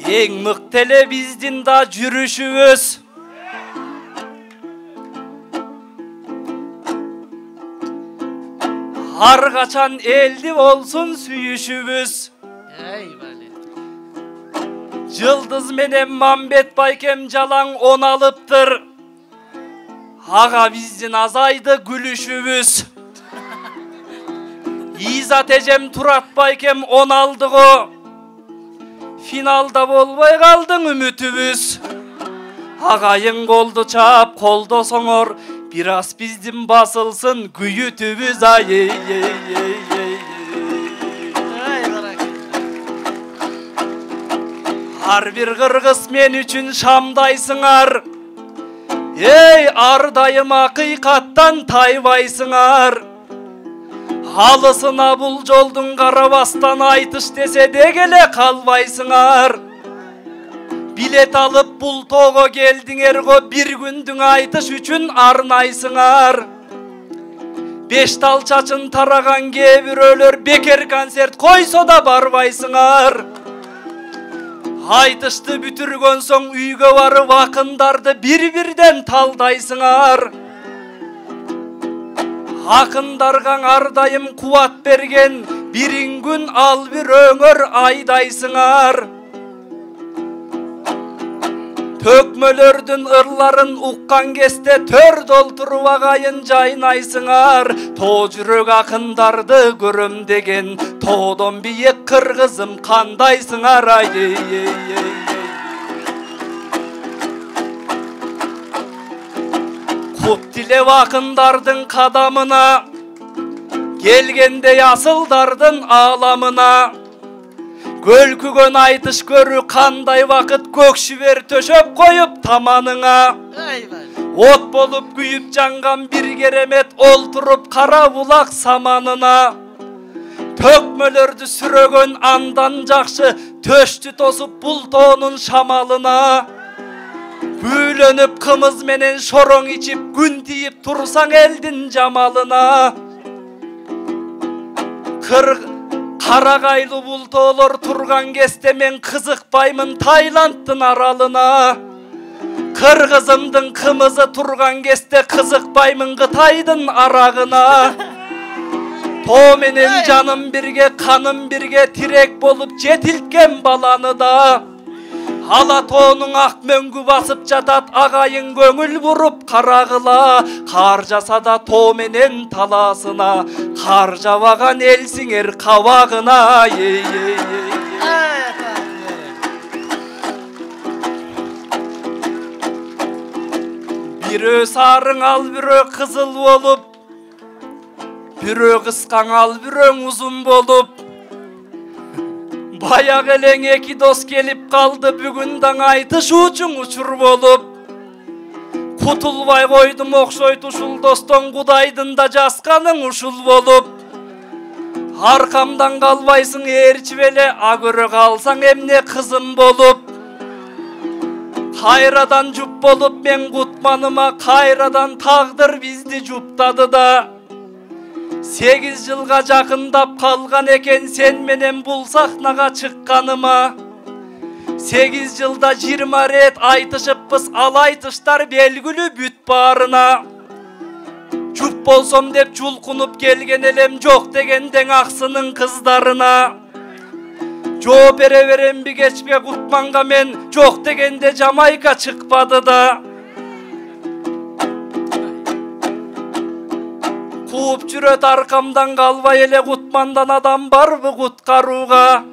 Eң mıktele bizdin da жүрüşübüz. Har kaçan eldi olsun süyüşübüz. Yıldız menen Mambet Baykem jalan on alıptır. Ağa bizdin azaydı gülüşübüz. İzat Ecem Turat Baykem on aldık o. Finalda bolbay kaldın ümitübüz. Ağayın koldu çap koldo soңор. Biraz bizdin basılsın güyütübüz ay. Har bir kırgız men üçün şamdaysыңар. Ey ardayım hakikattan taybaysыңар. Halısına bul joldun karabastan aytış dese de gele kalbaysыңар. Bilet alıp bul togo geldiңер go bir gündün aytış üçün arnaysыңар. Beş tal çaçın taragan kebirölөр beker konцерт koyso da barbaysыңар. Aytışты бүтүргөн соң үйгө барып акындарды bir-birden талдайсыңар. Акындарга ардайым кубат берген бириң күн ал bir өңөр айдайсыңар. Tökmölördün ıрларын уккан кезде төр долтуруп агайын жайнайсыңар. Тоо жүрөк акындарды көрөм деген тоодон бийик кыргызым кандайсыңар ай. Кут тилеп акындардын кадамына, келгенде асылдардын ааламына. Gölkügön aytış körü kanday vakit көкшүбер төшөп коюп таманыңа. От болуп күйүп жанган bir керемет олтуруп кара булак саманына. Төкмөлөрдү сүрөгөн андан жакшы төштү тосуп бул тоонун шамалына. Бүйлөнүп кымыз менен шороң ичип күн тийип турсаң элдин жамалына. Карагайлы бул тоолор турган кезде мен кызыкпаймын Таиланддын аралына. Кыргызымдын кымызы турган кезде кызыкпаймын Кытайдын арагына. Тоо менен жаным бирге, каным бирге тирек болуп жетилткен баланы да. Ала тоонун ак мөңгү басып жатат агайын көңүл буруп карагыла. Кар жаса да тоо менен таласына, кар жабаган элсиңер кабагына. Бирөө сарың ал бирөө кызыл болуп, бирөө кыскаң ал бирөө узун болуп. Баяк элең эки дос келип калды, бүгүн таң айтыш үчүн учур болуп. Кутулбай койдум окшойт ушул достон, Кудайдын да жасканың ушул болуп. Аркамдан калбайсың ээрчип эле, а көрө калсаң эмне кызым болуп. Кайрадан жуп болуп мен кутманыма, кайрадан тагдыр бизди жуптады да. 8 жылга жакындап калган экен сен менен бул сахнага чыкканыма. 8 жылда 20 рет айтышыппыз, ал айтыштар белгилүү бүт баарына. Жуп болсом деп жулкунуп келген элем, жок дегендең аксынын кыздарына. Жооп бере беремби кечпе Кутманга мен, жок дегенде Жамайка чыкпады да. Кууп жүрөт аркамдан, калбай эле Кутмандан адам барбы куткарууга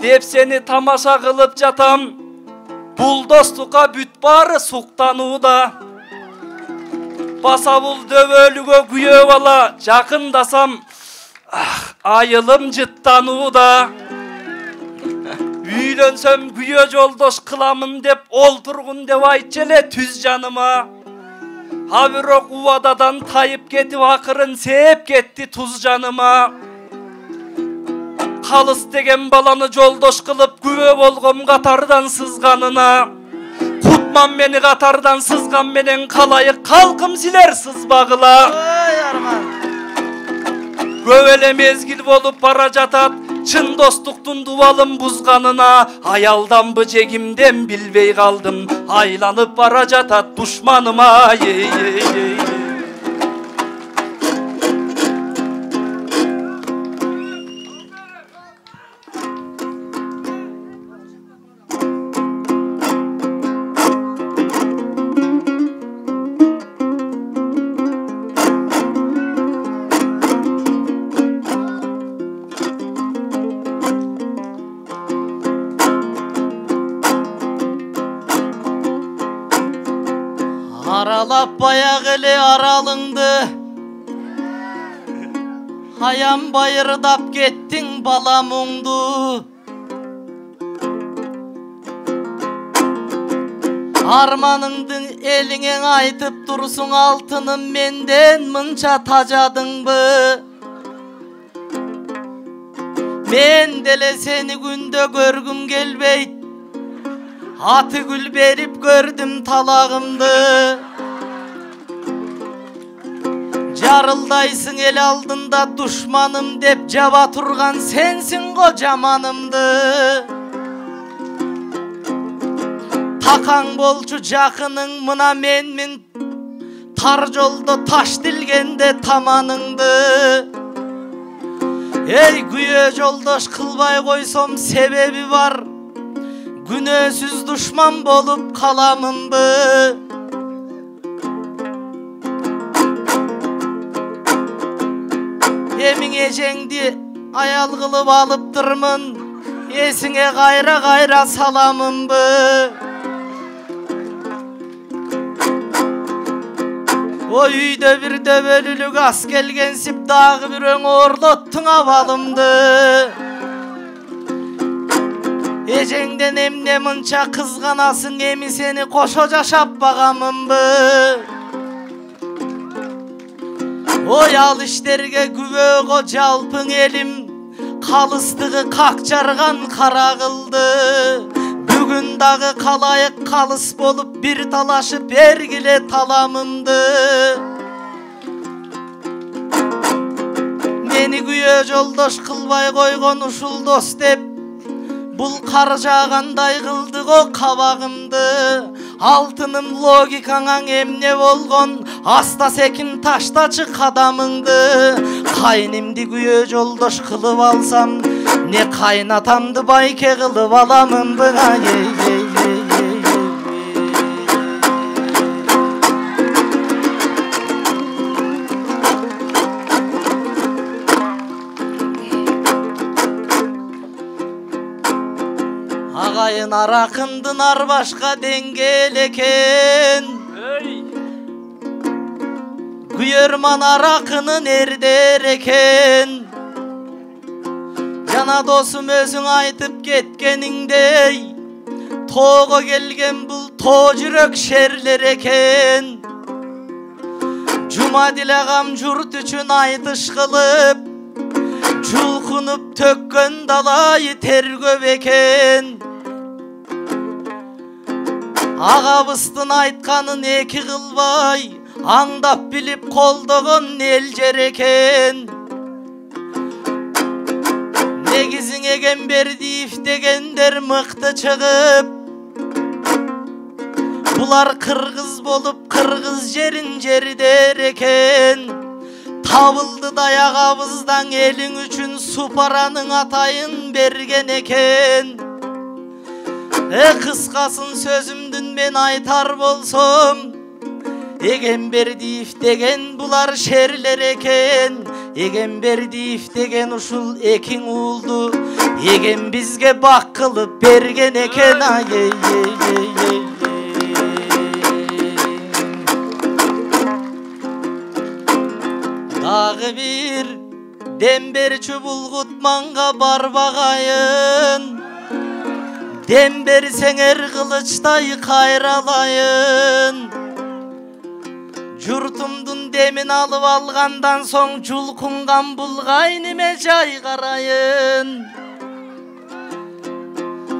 деп сени тамаша кылып жатам. Бул достукка бүт баары суктанууда. Баса бул дөбөлүгө күйөө бала, жакындасам айылым жыттанууда. Үйлөнсөм күйөө жолдош кыламын деп олтургун деп айтчы эле түз жаныма. А бирок убададан тайып кетип акырын сээп кетти туз жаныма. Калыс деген баланы жолдош кылып күбө болгом катардан сызганына. Кутман мени катардан сызган менен калайык калкым силер сызбагыла. Көп эле мезгил болуп бара жатат, Çın dostluktun duvalım buzganına, ayaldan bıcegimden bilbey kaldım. Aylanıp varacatat düşmanıma, ye ye ye. Aralap bayağı ele aralındı, hayam bayırdap gettin balamungdu. Armanыңдың elingen aytıp dursun altının, menden mınça tacadın bı. Men dele seni günde görgüm gelbeyt, atı gül berip gördüm talağımdı. Jarıldaysın el aldında düşmanım dep jaba turgan sensin kocamanımdı. Takan bolçu jakının mına menmin, tar jolda taş dilgende tamanыңды. Ey güye joldoş kılbay koysom sebebi var, günösüz düşman bolup kalamındı. Emin ejengdi ayal kılıp alıptırmın, esine gayra gayra salamındı. O uyda bir döbölülük as gelgensip dağı bir ön orlottun avalımdı. Ejengden emne mınça kızganasın, emi seni koşoca şappagamın bı. Oy al işlerge güvök o jalpın elim, kalıstığı kakçargan kara kıldı. Bugün dağı kalayık kalыс bolup bir talaşıp ergile talamındı. Meni güye joldoş kılbay koygon uşul dost dep, bul karjağanday kıldık o kabağımdı. Altının logikanan emne bolgon, hasta sekin taştaçı kadamındı. Kaynimdi güye joldoş kılıp alsam, ne kaynatamdı bayke kılıp alamındı. Ağayın arakındın ar başka dengel eken, güyörman arakını nereder eken. Cana dostum özün aytıp ketkeningdey, toğa gelgen bul to jürök şerler eken. Cuma dilegam jurt üçün aytış kılıp, çulkunup tökkön dalayı tergöp eken. Ağabыстın aytkanın eki kılbay, аңдап bilip kolduğun elcer eken. Negizin egen berdi iftegender mıktı çıkıp, bular kırgız bolup kırgız jerin jeri der eken. Tabıldı dayak ağızdan elin üçün su paranın atayın bergen eken. Kıskasın sözümdün ben aytar bolsam, egen berdi iftegen bular şerler eken. Egen berdi iftegen uşul ekin uğuldu, egen bizge bak kılıp bergen eken. Dağı bir dember çubul kutmanga barbagayın, dember senger kılıçtay kayralayın. Jurtumdun demin alıp algandan soň julkungan bulgaynime jay karayın.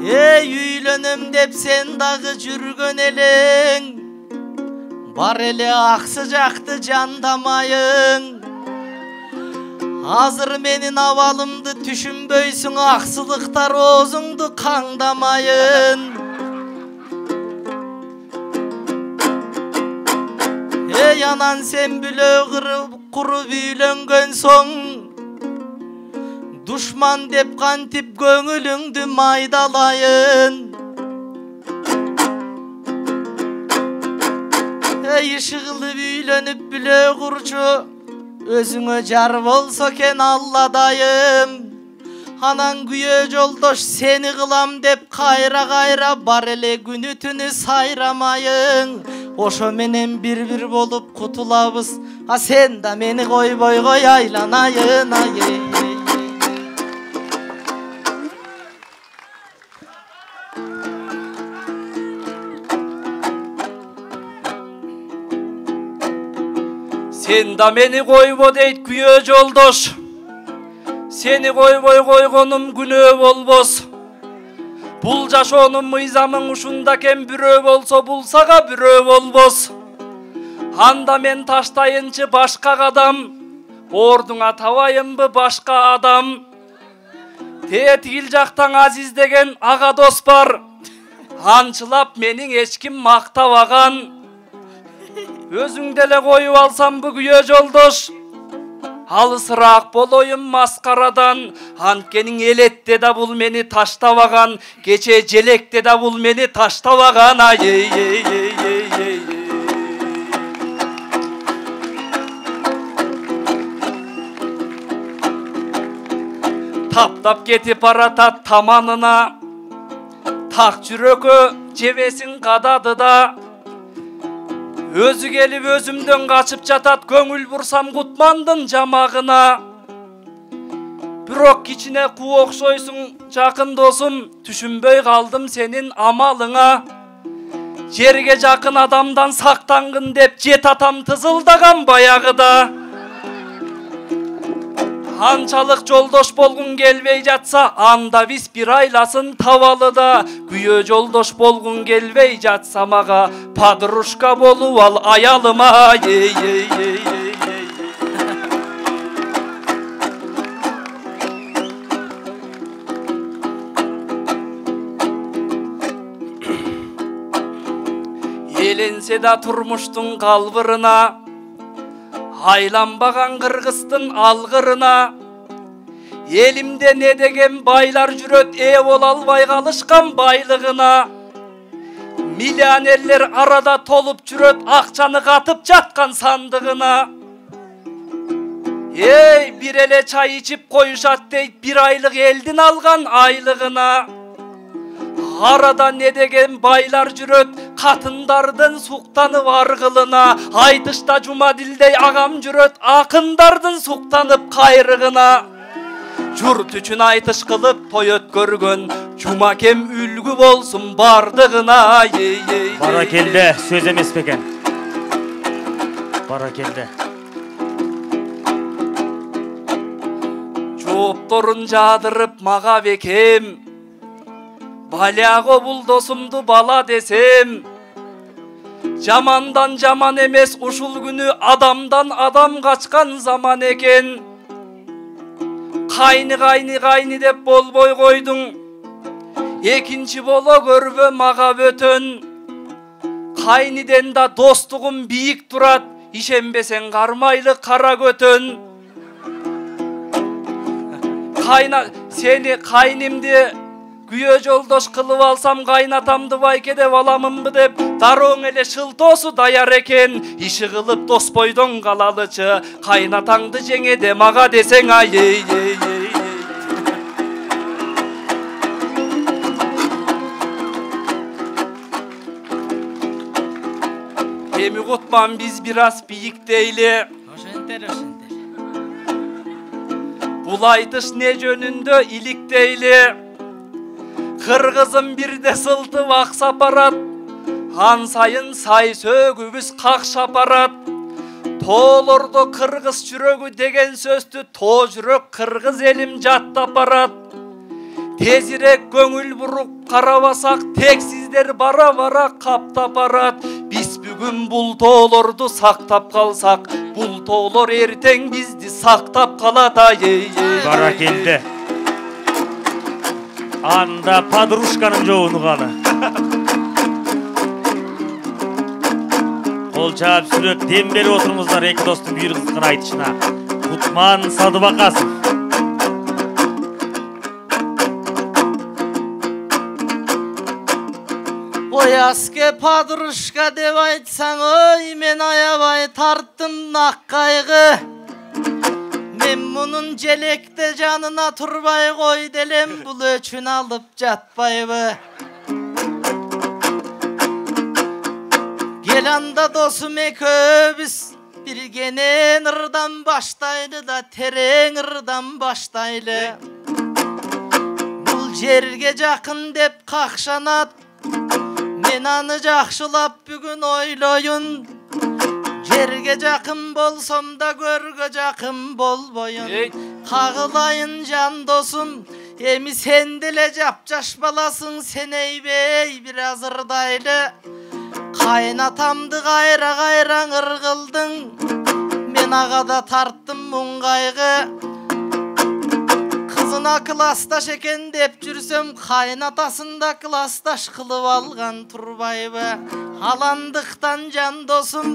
Ey üylönüm dep sen dagı jürgön eleň, bar ele aksyjakty jandamayın. Азыр менин абалымды түшүнбөйсүң, аксылыктар оозуңду каңдамайын. Ey anan sen bile kurup üylөнгөн soň, düşman dep kantip göңүlüңdü maydalayın. Ey ışıqlı üylönüp bile kurçu, özüňe jar bolsa ken alladayım. Anan güye joldoş seni kılam dep kayra bar ele günü tünü sayramayın. Oşo menen bir bolup kutulabız. Ha sen da meni koyboy koy aylanayın ayy. Sen da meni koybo deyt güye joldoş. Seni koyboy koygonum günөө bolbos. Bul jaşoonun mыйзамың ушундакен бирөө болсо булсага бирөө болбос. Анда мен таштайынчы башка кадам, ордуңа табайынбы башка адам. Тетигил жактан Азиз деген ага дос бар. Анчылап менин эч ким мактабаган. Өзүң деле коюп алсам бу күйөө жолдош. Алысыраак болоюм маскарадан. Анткени элетте да бул мени таштабаган, кече желекте да бул мени таштабаган. Таптап кетип баратат таманына, так жүрөккө жебесин кадады да. Өзү келип өзүмдөн качып жатат, көңүл бурсам Кутмандын жамагына. Бирок кичине куу окшойсуң жакын досум, түшүнбөй калдым сенин амалыңа. Жерге жакын адамдан сактангын деп жет атам тызылдаган баягыда. Анчалык жолдош болгун келбей жатса, анда биз бир айласын табалы да. Күйөө жолдош болгун келбей жатса мага, подружка болуп ал аялыма. Эленсе да турмуштун калбырына, айланбаган кыргыздын алгырына. Элимде не деген байлар жүрөт, бола албай калышкан байлыгына. Миллионерлер арада толуп жүрөт, акчаны катып жаткан сандыгына. Эй, бир эле чай ичип коюшат дейт, бир айлык элдин алган айлыгына. Арада не деген байлар жүрөт, катындардын суктанып аргылына. Айтышта Жумадилдей агам жүрөт, акындардын суктанып кайрыгына. Журт үчүн айтыш кылып той өткөргөн, Жумакем үлгү болсун бардыгына. Баракелде, сөз эмес бекен. Баракелде. Жоопторун жадырып мага бекем, баляго бул досумду бала десем. Жамандан жаман эмес ушул күнү, адамдан адам качкан заман экен. Кайны деп болбой койдуң, экинчи боло көрбө мага бөтөн. Кайниден да достугум бийик турат, ишенбесең кармайлы кара көтөн. Сени кайнимди күйөө жолдош кылып алсам, кайнатамды байке деп аламынбы деп, дарооң эле шылтоосу даяр экен. Иши кылып дос бойдон калалычы, кайнатаңды жеңеде мага десең ай. Эми Кутман биз бир аз бийиктейли. Бул айтыш не жөнүндө иликтейли. Кыргызым бирде сылтып аксап барат, ан сайын сай сөгүбүз какшап барат. Тоолордо кыргыз жүрөгү деген сөздү тоо жүрөк кыргыз элим жаттап барат. Тезирээк көңүл буруп карабасак, тексиздер бара каптап барат. Биз Бүгін бұл тоолорду сақтап қалсақ, бұл тоолор ертең бізді сақтап қалады. Баракелді. Анда подружканың жоғыны ғаны. Қол чаап сүрөп дем беріп отырыңыздар екі достың бүйір қызған айтышына. Кутман Садыбақасов. Ояске подружка деп айтсаң, ой, мен аябай тарттым нақ қайғы. Мен мұнын желекте жанына тұрбай қой делем, бұл өчін алып жатпайбы. Келанда досым екөбіз біргенен ырдан баштайды да терең ырдан баштайлы. Бұл жерге жақын деп қақшанат, мен аны жақшылап бүгін ойлойын. Жерге жақын болсам да көрге жақын болбойын. Қағылайын жан досым, еми сен деле жап-жаш баласың, сен eyбей biraz ырдайлы. Қайнатамды қайра ырғылдың, мен ағада тарттым мұң қайғы. Қызына класташ екен деп жүрсем, қайнатасында класташ қылып алған тұрбайбы. Аландықтан жан досым,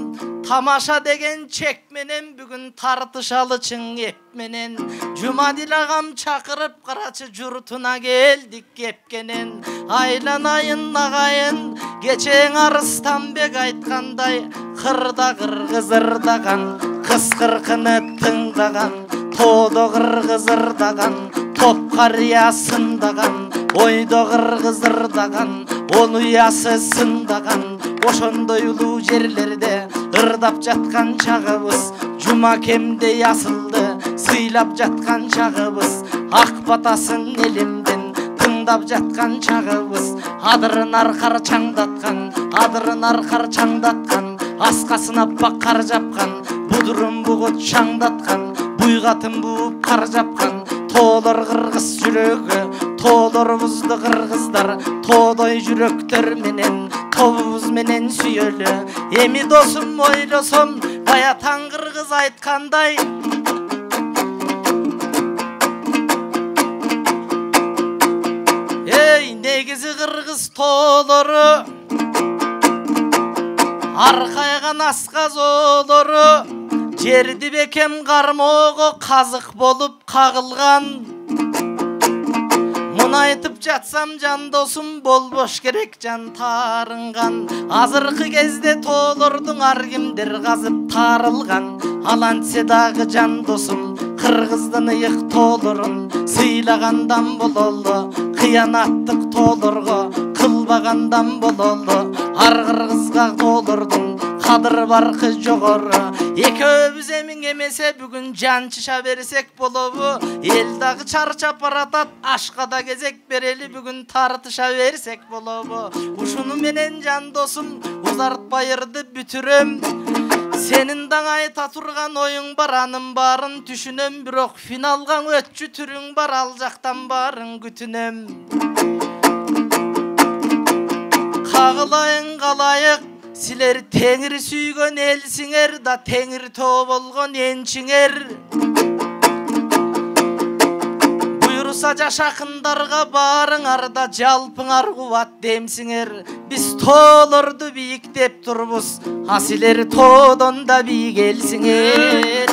тамаша деген чекменен бүгін тартышалы чың епменен. Жұмадил ағам чақырып қарачы жұртына келдік кепкенен. Айланайын ағайын, кечең Арыстанбек айтқандай, қырда қырғыз ырдаған, қыз қырқыны тыңдаған, тоды қырғыз ырдаған, топ қария сындаған, ойды қырғыз ырдаған, он ұясы сындаған. Ошондой улуу жерлерде ырдап жатқан чагыбыз, Жумакемде асылды сыйлап жатқан чагыбыз, ак батасын элимден тыңдап жатқан чагыбыз. Адырын аркар чаңдаткан, аскасына паккар жапкан, будурун бугут чаңдаткан, буйгатын бууп кар жапкан. Тоолор кыргыз жүрөгү, тоолорубузду кыргыздар тоодой жүрөктөр менен, тобубуз менен сүйөлү. Эми досум ойлосом, баятан кыргыз айткандай, эй, негизи кыргыз тоолору, аркайган асказ оолору, жерди бекем кармоого казык болуп кагылган. Муну айтып жатсам жан досум, болбош керек жан таарынган. Азыркы кезде тоолордун ар кимдир казып таарылган. Алантсе дагы жан досум, кыргыздын ыйык тоолорун сыйлагандан бололу, кыянаттык тоолорго кылбагандан бололу. Ар кыргызга тоолордун кадыры баркы жогору. Экөөбүз эмиң эмесе бүгүн жанчыша берсек болобу. Эл дагы чарчап баратат, ашка да кезек берели, бүгүн тартыша берсек болобу. Ушуну менен жан досум, узартпай ырды бүтүрөм. Сенин даңа айта турган оюң бар, анын барын түшүнөм. Бирок финалга өтчү түрүң бар, ал жактан барын күтүнөм. Кагылайын калайык, силер теңир сүйгөн элсиңер да, теңир тоо болгон энчиңер. Буйруса жашакындарга барыңар да, жалпыңар кубат демсиңер. Биз тоолорду бийиктеп турбуз, а силер тоодон да бийик элсиңер.